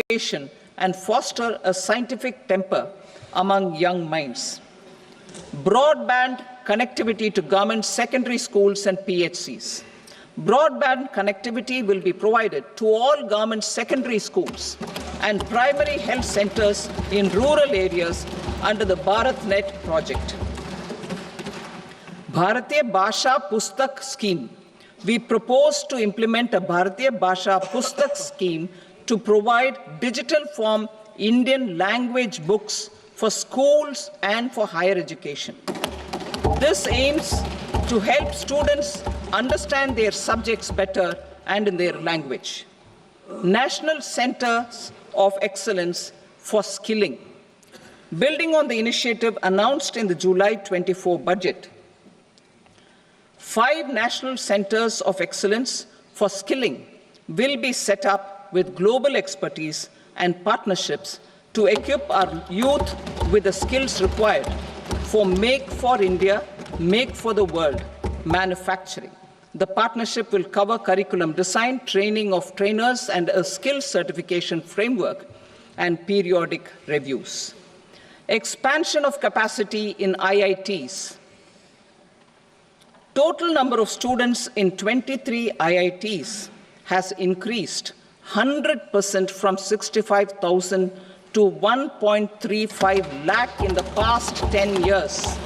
innovation and foster a scientific temper among young minds. Broadband connectivity to government secondary schools and PHCs. Broadband connectivity will be provided to all government secondary schools and primary health centers in rural areas under the BharatNet project. Bharatiya Bhasha Pustak scheme. We propose to implement a Bharatiya Bhasha Pustak scheme to provide digital form Indian language books for schools and for higher education. This aims to help students understand their subjects better and in their language. National Centers of Excellence for Skilling. Building on the initiative announced in the July 24 budget, 5 national centers of excellence for skilling will be set up with global expertise and partnerships to equip our youth with the skills required for Make for India, Make for the World manufacturing. The partnership will cover curriculum design, training of trainers, and a skills certification framework and periodic reviews. Expansion of capacity in IITs. Total number of students in 23 IITs has increased 100% from 65,000 to 1.35 lakh in the past 10 years.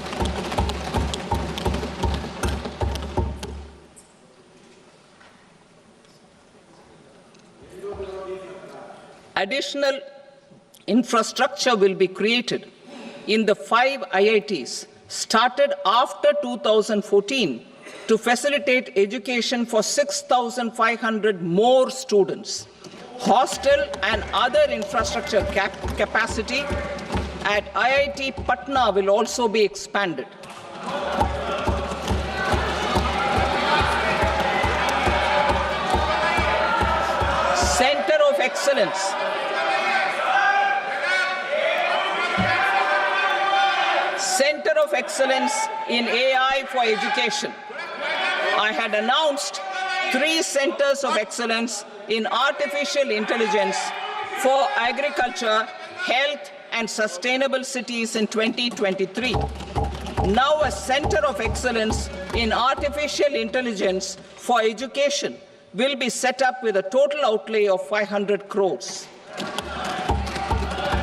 Additional infrastructure will be created in the 5 IITs started after 2014 to facilitate education for 6,500 more students. Hostel and other infrastructure capacity at IIT Patna will also be expanded. Center of Excellence. Center of Excellence in AI for Education. I had announced 3 centers of excellence in artificial intelligence for agriculture, health, and sustainable cities in 2023. Now a center of excellence in artificial intelligence for education will be set up with a total outlay of 500 crores.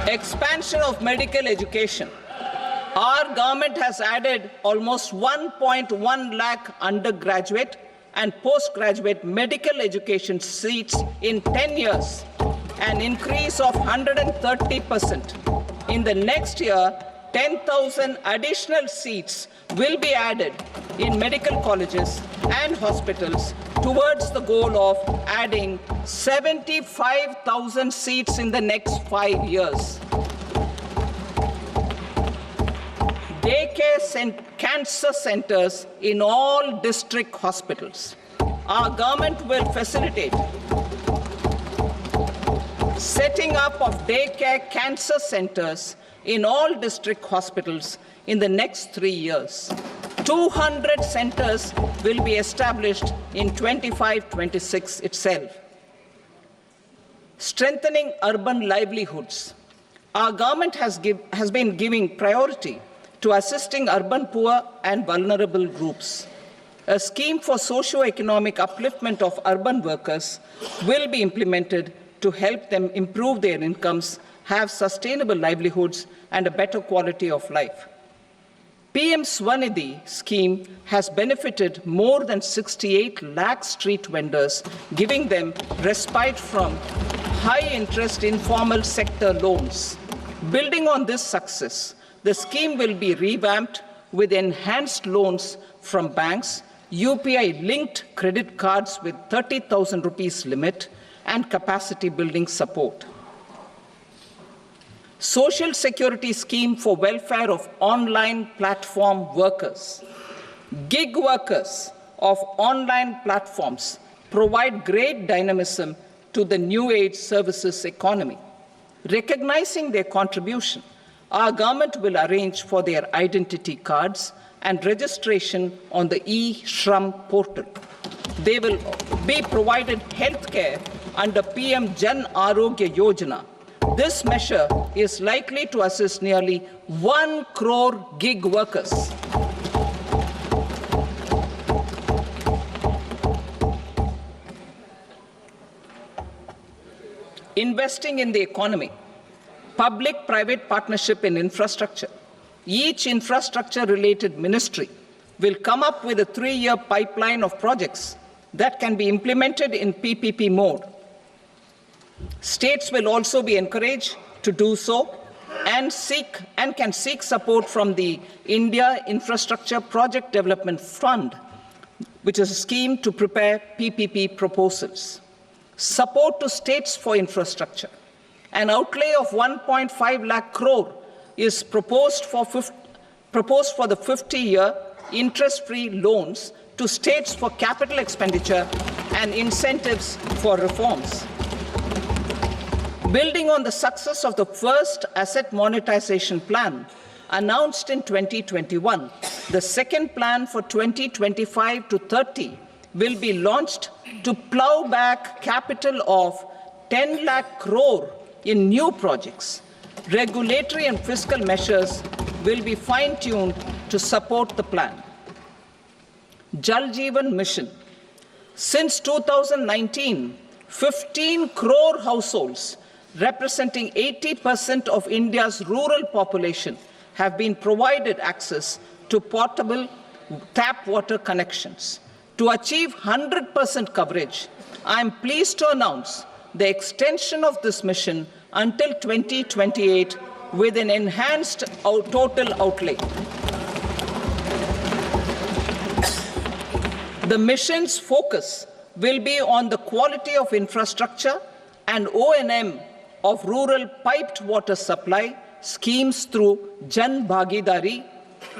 Expansion of medical education. Our government has added almost 1.1 lakh undergraduate and postgraduate medical education seats in 10 years, an increase of 130%. In the next year, 10,000 additional seats will be added in medical colleges and hospitals towards the goal of adding 75,000 seats in the next 5 years. Daycare cancer centers in all district hospitals. Our government will facilitate setting up of daycare cancer centers in all district hospitals in the next 3 years. 200 centers will be established in 25-26 itself. Strengthening urban livelihoods. Our government has been giving priority to assisting urban poor and vulnerable groups. A scheme for socio-economic upliftment of urban workers will be implemented to help them improve their incomes, have sustainable livelihoods, and a better quality of life. PM Swanidhi scheme has benefited more than 68 lakh street vendors, giving them respite from high-interest informal sector loans. Building on this success, the scheme will be revamped with enhanced loans from banks, UPI-linked credit cards with 30,000 rupees limit, and capacity building support. Social Security Scheme for welfare of online platform workers. Gig workers of online platforms provide great dynamism to the new age services economy. Recognizing their contribution, our government will arrange for their identity cards and registration on the e-Shram portal. They will be provided health care under PM Jan Arogya Yojana. This measure is likely to assist nearly 1 crore gig workers. Investing in the economy, public-private partnership in infrastructure. Each infrastructure-related ministry will come up with a 3-year pipeline of projects that can be implemented in PPP mode. States will also be encouraged to do so and can seek support from the India Infrastructure Project Development Fund, which is a scheme to prepare PPP proposals. Support to states for infrastructure. An outlay of 1.5 lakh crore is proposed for the 50-year interest-free loans to states for capital expenditure and incentives for reforms. Building on the success of the first asset monetization plan announced in 2021, the second plan for 2025 to 30 will be launched to plow back capital of 10 lakh crore in new projects. Regulatory and fiscal measures will be fine-tuned to support the plan. Jal Jeevan Mission. Since 2019, 15 crore households, representing 80% of India's rural population, have been provided access to portable tap water connections. To achieve 100% coverage, I am pleased to announce the extension of this mission until 2028 with an enhanced total outlay. The mission's focus will be on the quality of infrastructure and O&M of rural piped water supply schemes through Jan Bhagidari.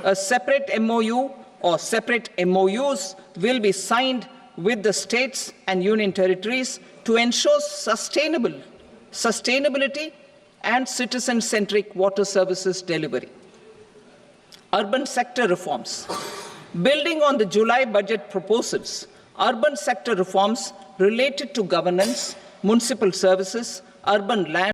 A separate MOU or separate MOUs will be signed with the states and union territories to ensure sustainability and citizen-centric water services delivery. Urban sector reforms. Building on the July budget proposals, urban sector reforms related to governance, municipal services, urban land